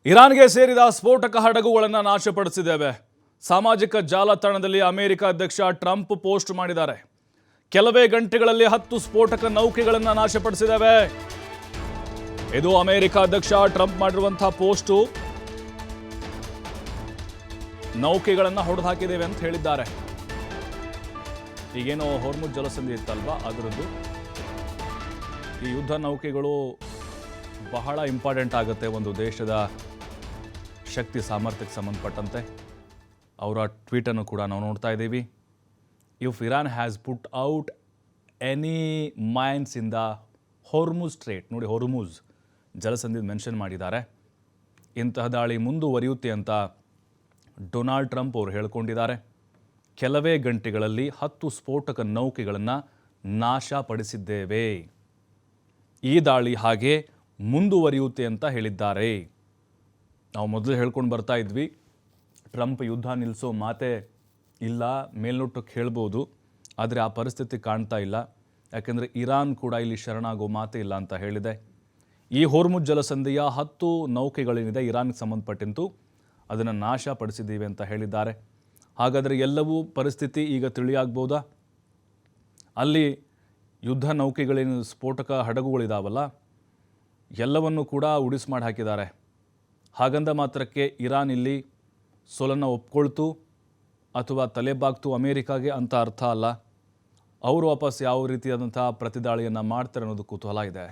ಇರಾನ್ಗೆ ಸೇರಿದ ಸ್ಫೋಟಕ ಹಡಗುಗಳನ್ನು ನಾಶಪಡಿಸಿದ್ದೇವೆ. ಸಾಮಾಜಿಕ ಜಾಲತಾಣದಲ್ಲಿ ಅಮೆರಿಕ ಅಧ್ಯಕ್ಷ ಟ್ರಂಪ್ ಪೋಸ್ಟ್ ಮಾಡಿದ್ದಾರೆ. ಕೆಲವೇ ಗಂಟೆಗಳಲ್ಲಿ 10 ಸ್ಫೋಟಕ ನೌಕೆಗಳನ್ನು ನಾಶಪಡಿಸಿದ್ದೇವೆ. ಇದು ಅಮೆರಿಕ ಅಧ್ಯಕ್ಷ ಟ್ರಂಪ್ ಮಾಡಿರುವಂತಹ ಪೋಸ್ಟು. ನೌಕೆಗಳನ್ನು ಹೊಡೆದು ಹಾಕಿದ್ದೇವೆ ಅಂತ ಹೇಳಿದ್ದಾರೆ. ಈಗೇನೋ ಹೊರ್ಮುಜ್ ಜಲಸಂಧಿ ಇತ್ತಲ್ವಾ, ಅದರದ್ದು ಈ ಯುದ್ಧ ನೌಕೆಗಳು ಬಹಳ ಇಂಪಾರ್ಟೆಂಟ್ ಆಗುತ್ತೆ ಒಂದು ದೇಶದ ಶಕ್ತಿ ಸಾಮರ್ಥ್ಯಕ್ಕೆ ಸಂಬಂಧಪಟ್ಟಂತೆ. ಅವರ ಟ್ವೀಟನ್ನು ಕೂಡ ನಾವು ನೋಡ್ತಾ ಇದ್ದೀವಿ. If Iran has put out any mines in the Hormuz strait, ನೋಡಿ ಹೊರ್ಮುಜ್ ಜಲಸಂಧಿ ಮೆನ್ಷನ್ ಮಾಡಿದ್ದಾರೆ. ಇಂತಹ ದಾಳಿ ಮುಂದುವರಿಯುತ್ತೆ ಅಂತ ಡೊನಾಲ್ಡ್ ಟ್ರಂಪ್ ಅವರು ಹೇಳಿಕೊಂಡಿದ್ದಾರೆ. ಕೆಲವೇ ಗಂಟೆಗಳಲ್ಲಿ 10 ಸ್ಫೋಟಕ ನೌಕೆಗಳನ್ನು ನಾಶಪಡಿಸಿದ್ದೇವೆ. ಈ ದಾಳಿ ಹಾಗೆ ಮುಂದುವರಿಯುತ್ತೆ ಅಂತ ಹೇಳಿದ್ದಾರೆ. ನಾವು ಮೊದಲು ಹೇಳ್ಕೊಂಡು ಬರ್ತಾ ಇದ್ವಿ, ಟ್ರಂಪ್ ಯುದ್ಧ ನಿಲ್ಲಿಸೋ ಮಾತೇ ಇಲ್ಲ, ಮೇಲ್ನೋಟಕ್ಕೆ ಹೇಳ್ಬೋದು, ಆದರೆ ಆ ಪರಿಸ್ಥಿತಿ ಕಾಣ್ತಾ ಇಲ್ಲ. ಯಾಕೆಂದರೆ ಇರಾನ್ ಕೂಡ ಇಲ್ಲಿ ಶರಣಾಗೋ ಮಾತೇ ಇಲ್ಲ ಅಂತ ಹೇಳಿದೆ. ಈ ಹೊರ್ಮುಜ್ ಜಲಸಂಧಿಯ 10 ನೌಕೆಗಳೇನಿದೆ ಇರಾನ್ಗೆ ಸಂಬಂಧಪಟ್ಟಂತೂ ಅದನ್ನು ನಾಶಪಡಿಸಿದ್ದೀವಿ ಅಂತ ಹೇಳಿದ್ದಾರೆ. ಹಾಗಾದರೆ ಎಲ್ಲವೂ ಪರಿಸ್ಥಿತಿ ಈಗ ತಿಳಿಯಾಗ್ಬೋದಾ? ಅಲ್ಲಿ ಯುದ್ಧ ನೌಕೆಗಳೇನು ಸ್ಫೋಟಕ ಹಡಗುಗಳಿದಾವಲ್ಲ, ಎಲ್ಲವನ್ನು ಕೂಡ ಉಡಿಸ್ ಮಾಡಿ ಹಾಕಿದ್ದಾರೆ. ಹಾಗಂದ ಮಾತ್ರಕ್ಕೆ ಇರಾನ್ ಇಲ್ಲಿ ಸೋಲನ್ನು ಒಪ್ಕೊಳ್ತು ಅಥವಾ ತಲೆಬಾಗ್ತು ಅಮೇರಿಕಾಗೆ ಅಂತ ಅರ್ಥ ಅಲ್ಲ. ಅವರು ವಾಪಸ್ ಯಾವ ರೀತಿಯಾದಂಥ ಪ್ರತಿದಾಳಿಯನ್ನು ಮಾಡ್ತಾರೆ ಅನ್ನೋದು ಕುತೂಹಲ ಇದೆ.